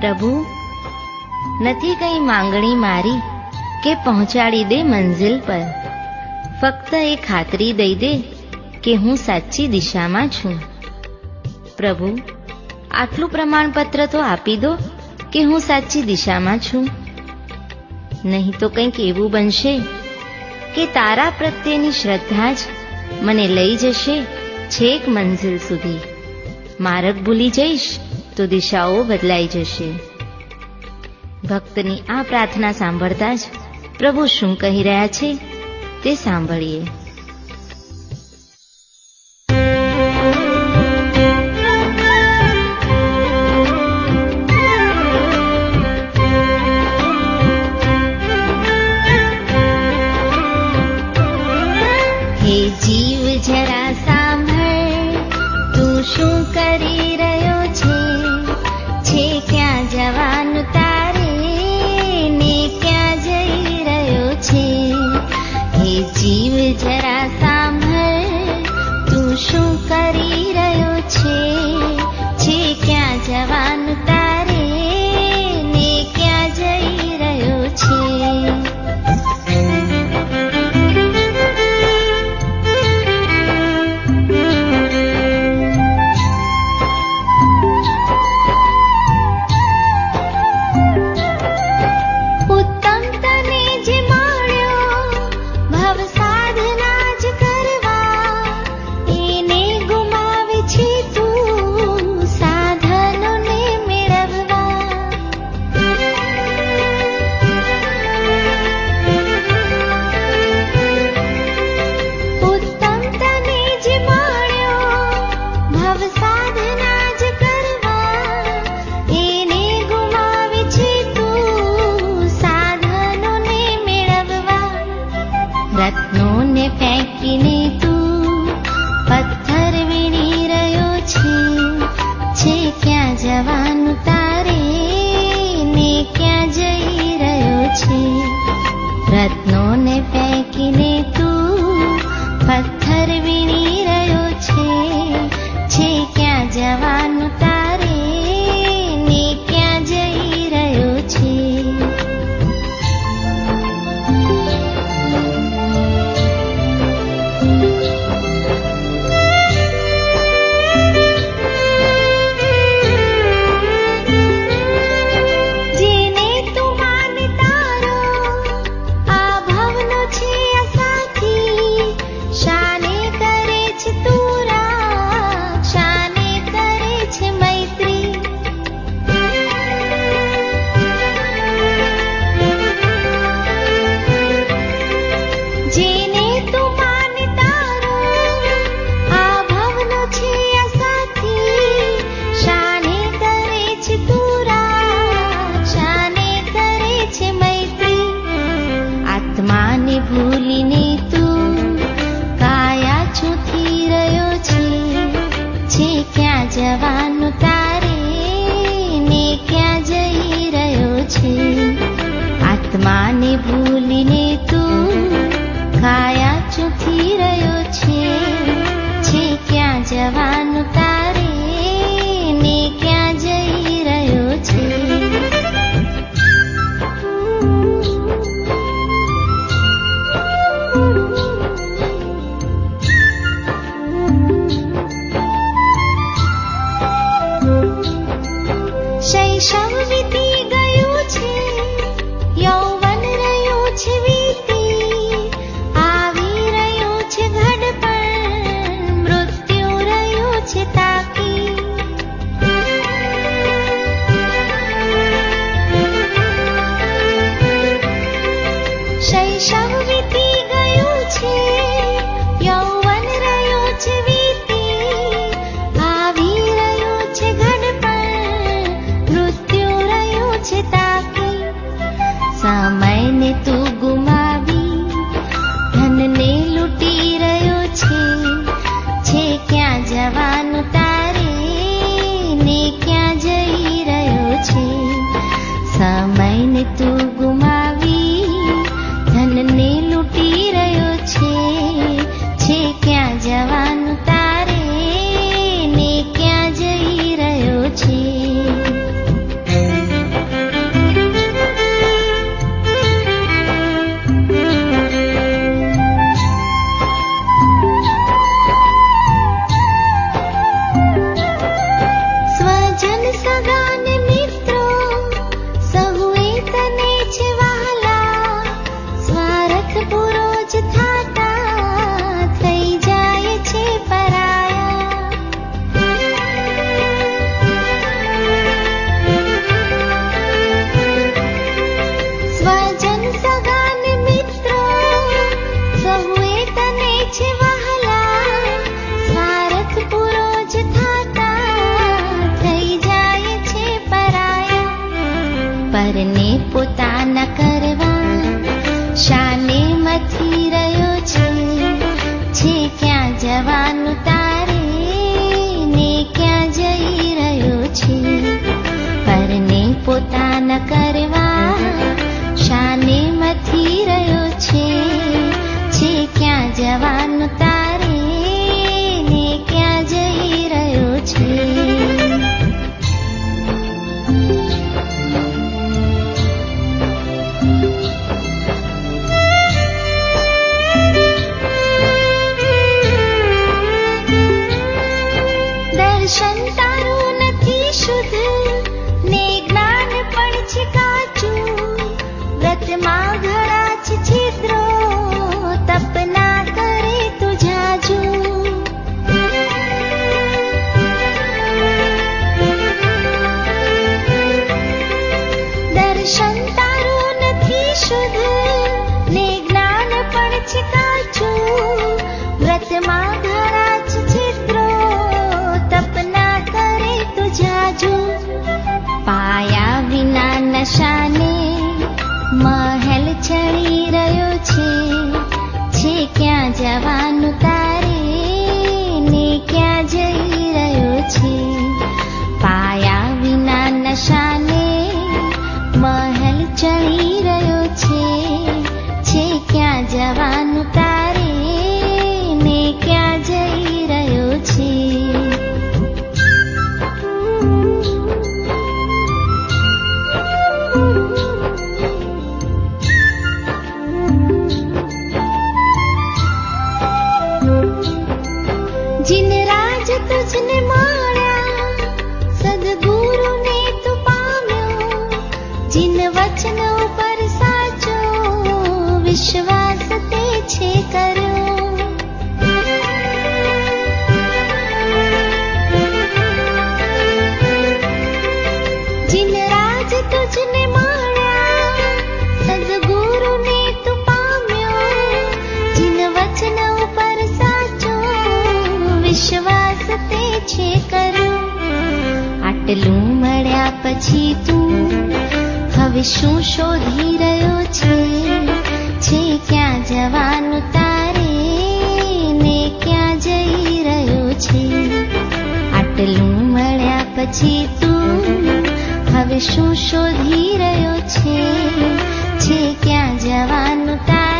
પ્રભુ, નથી કઈ માંગણી મારી કે પહોંચાડી દે મંઝિલ પર, ફક્ત એ ખાતરી દઈ દે કે હું સાચી દિશામાં છું. પ્રભુ, આટલું પ્રમાણપત્ર તો આપી દો કે હું સાચી દિશામાં છું. નહીં તો કંઈક એવું બનશે કે તારા પ્રત્યેની શ્રદ્ધા જ મને લઈ જશે છેક મંઝિલ સુધી. માર્ગ ભૂલી જઈશ તો દિશાઓ બદલાઈ જશે. ભક્તની આ પ્રાર્થના સાંભળતા જ પ્રભુ શું કહી રહ્યા છે તે સાંભળીએ. હે જીવ જરા સાંભળ, તું શું કરી રહ્યો છે ક્યાં જવાનું તારે ને ક્યાં જઈ રહ્યો છે. હે જીવ જરા સાંભળ, તું શું કરી રહ્યો છે ક્યાં જવાનું તારે ને ક્યાં જઈ રહ્યો છે. રત્નોને ફેંકીને તું પથ્થર વીણી રહ્યો છે ક્યાં જવાનું તારે ને ક્યાં જઈ રહ્યો છે. રત્નોને ફેંકીને તું પથ્થર વીણી રહ્યો છે ક્યાં જવાનું તારે ને ક્યાં જઈ રહ્યો છે. છે ક્યાં જવાનું તારે ને ક્યાં જઈ રહ્યો છે? પરને પોતાના કરવા શાને મથી રહ્યો છે? છે ક્યાં જવાનું તારે ને ક્યાં જઈ રહ્યો છે? દર્શન તારું નથી શુદ્ધ ને જ્ઞાન પણ છે કાચું. વ્રતમાં ઘણા છે છિદ્રો, તપના કરે તું જાજુ. દર્શન તારું નથી શુદ્ધ ને જ્ઞાન પણ છે કાચું. વ્રતમાં ઘણા છે છિદ્રો, તપના કરે તું જાજુ. પાયા વિના નશાને મહેલ ચડી રહ્યો છે. છે ક્યાં જવાનું તારે ને ક્યાં જઈ રહ્યો છે? પાયા વિના નશાને મહેલ ચડી રહ્યો છે. છે ક્યાં જવાનું તારે ને ક્યાં જઈ રહ્યો છે? जिन राज तुझने माण्या सद्गुरुने तू पाम्यो. जिन वचन ઉપર સાચો વિશ્વાસ તે છે કર્યો. जिन राज तुझने माण्या सद्गुरुने तू पाम्यो. जिन वचन ઉપર સાચો વિશ્વાસ તે છે કર્યો. આટલું મળ્યા પછી તું હવે શું શોધી રહ્યો છે? છે ક્યાં જવાનું તારે ને ક્યાં જઈ રહ્યો છે? આટલું મળ્યા પછી તું હવે શું શોધી રહ્યો છે? છે ક્યાં જવાનું તારે